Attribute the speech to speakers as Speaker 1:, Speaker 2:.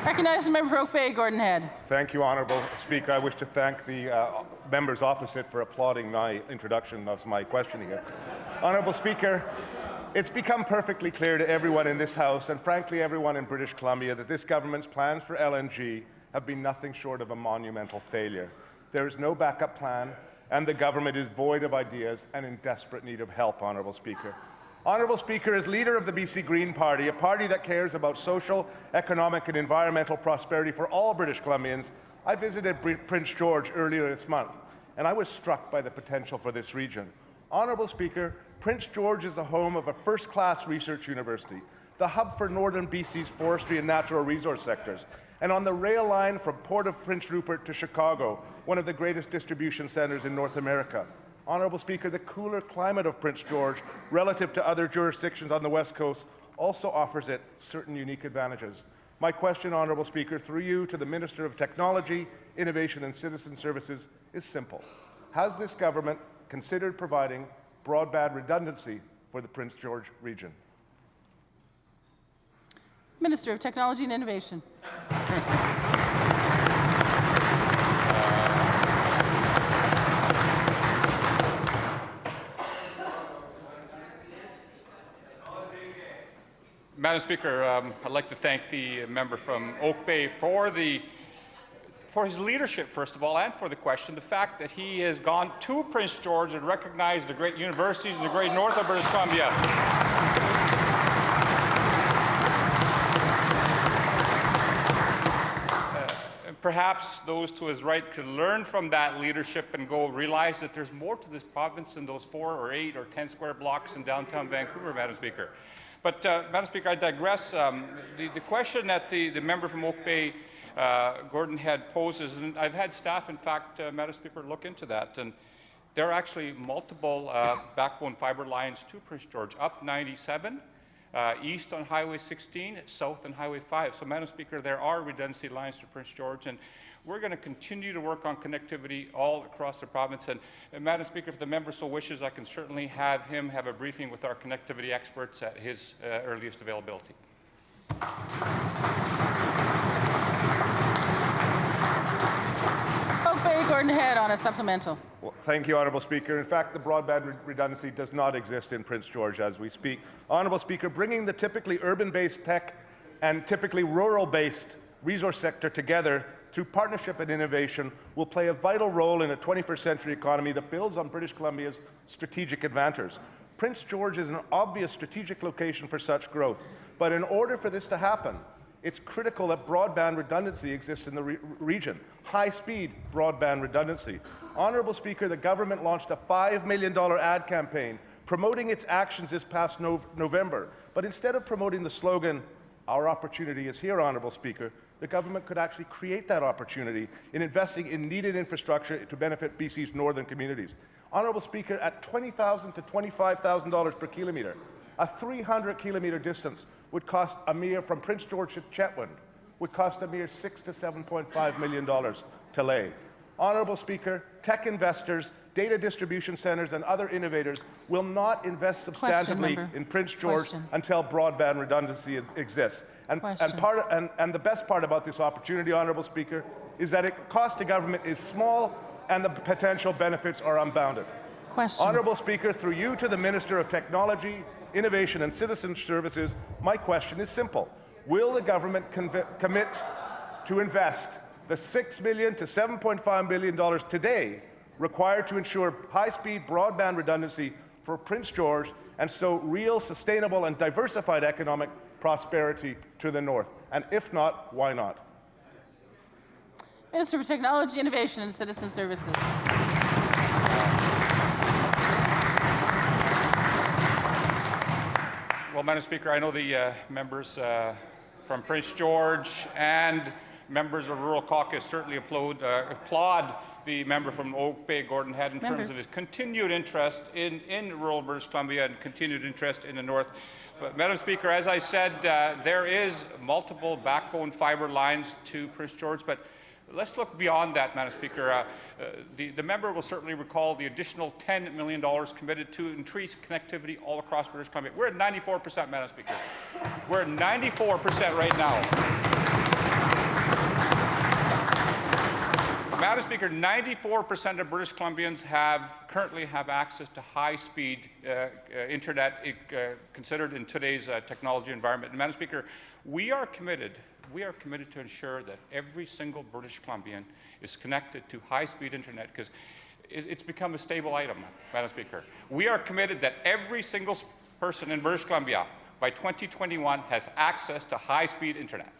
Speaker 1: Recognize the member for Oak Bay, Gordon Head.
Speaker 2: Thank you, Honourable Speaker. I wish to thank the members opposite for applauding my introduction of my question here. Honourable Speaker, it's become perfectly clear to everyone in this House, and frankly everyone in British Columbia, that this government's plans for LNG have been nothing short of a monumental failure. There is no backup plan, and the government is void of ideas and in desperate need of help, Honourable Speaker. Honourable Speaker, as leader of the BC Green Party, a party that cares about social, economic and environmental prosperity for all British Columbians, I visited Prince George earlier this month, and I was struck by the potential for this region. Honourable Speaker, Prince George is the home of a first-class research university, the hub for northern BC's forestry and natural resource sectors, and on the rail line from Port of Prince Rupert to Chicago, one of the greatest distribution centres in North America. Honourable Speaker, the cooler climate of Prince George, relative to other jurisdictions on the West Coast, also offers it certain unique advantages. My question, Honourable Speaker, through you to the Minister of Technology, Innovation and Citizen Services is simple. Has this government considered providing broadband redundancy for the Prince George region?
Speaker 1: Minister of Technology and Innovation.
Speaker 3: Madam Speaker, I'd like to thank the member from Oak Bay for his leadership, first of all, and for the question. The fact that he has gone to Prince George and recognized the great universities in the great north of British Columbia. Perhaps those to his right could learn from that leadership and go realize that there's more to this province than those 4 or 8 or 10 square blocks in downtown Vancouver, Madam Speaker. But, Madam Speaker, I digress. The question that the member from Oak Bay, Gordon Head, poses, and I've had staff, in fact, Madam Speaker, look into that, and there are actually multiple backbone fibre lines to Prince George, up 97, east on Highway 16, south on Highway 5. So, Madam Speaker, there are redundancy lines to Prince George, and we're going to continue to work on connectivity all across the province. And Madam Speaker, if the member so wishes, I can certainly have him have a briefing with our connectivity experts at his earliest availability.
Speaker 1: Oak Bay, Gordon Head on a supplemental.
Speaker 2: Well, thank you, Honourable Speaker. In fact, the broadband redundancy does not exist in Prince George as we speak. Honourable Speaker, bringing the typically urban-based tech and typically rural-based resource sector together through partnership and innovation will play a vital role in a 21st century economy that builds on British Columbia's strategic advantage. Prince George is an obvious strategic location for such growth, but in order for this to happen, it's critical that broadband redundancy exists in the region, high-speed broadband redundancy. Honourable Speaker, the government launched a $5 million ad campaign promoting its actions this past November, but instead of promoting the slogan, "Our opportunity is here," Honourable Speaker, the government could actually create that opportunity in investing in needed infrastructure to benefit BC's northern communities. Honourable Speaker, at $20,000 to $25,000 per kilometre, a 300-kilometre distance would cost a mere, from Prince George to Chetwynd, would cost a mere $6 to $7.5 million to lay. Honourable Speaker, tech investors, data distribution centres and other innovators will not invest substantively in Prince George until broadband redundancy exists. And the best part about this opportunity, Honourable Speaker, is that it cost to government is small and the potential benefits are unbounded. Honourable Speaker, through you to the Minister of Technology, Innovation and Citizen Services, my question is simple. Will the government commit to invest the $6 million to $7.5 million today required to ensure high-speed broadband redundancy for Prince George and so real, sustainable and diversified economic prosperity to the north? And if not, why not?
Speaker 1: Minister for Technology, Innovation and Citizen Services.
Speaker 3: Well, Madam Speaker, I know the members from Prince George and members of Rural Caucus certainly applaud the member from Oak Bay, Gordon Head, in terms of his continued interest in rural British Columbia and continued interest in the north. But, Madam Speaker, as I said, there is multiple backbone fibre lines to Prince George, but let's look beyond that, Madam Speaker. The member will certainly recall the additional $10 million committed to increase connectivity all across British Columbia. We're at 94%, Madam Speaker. We're at 94% right now. Madam Speaker, 94% of British Columbians currently have access to high-speed internet considered in today's technology environment. And Madam Speaker, we are committed to ensure that every single British Columbian is connected to high-speed internet because it's become a stable item, Madam Speaker. We are committed that every single person in British Columbia by 2021 has access to high-speed internet.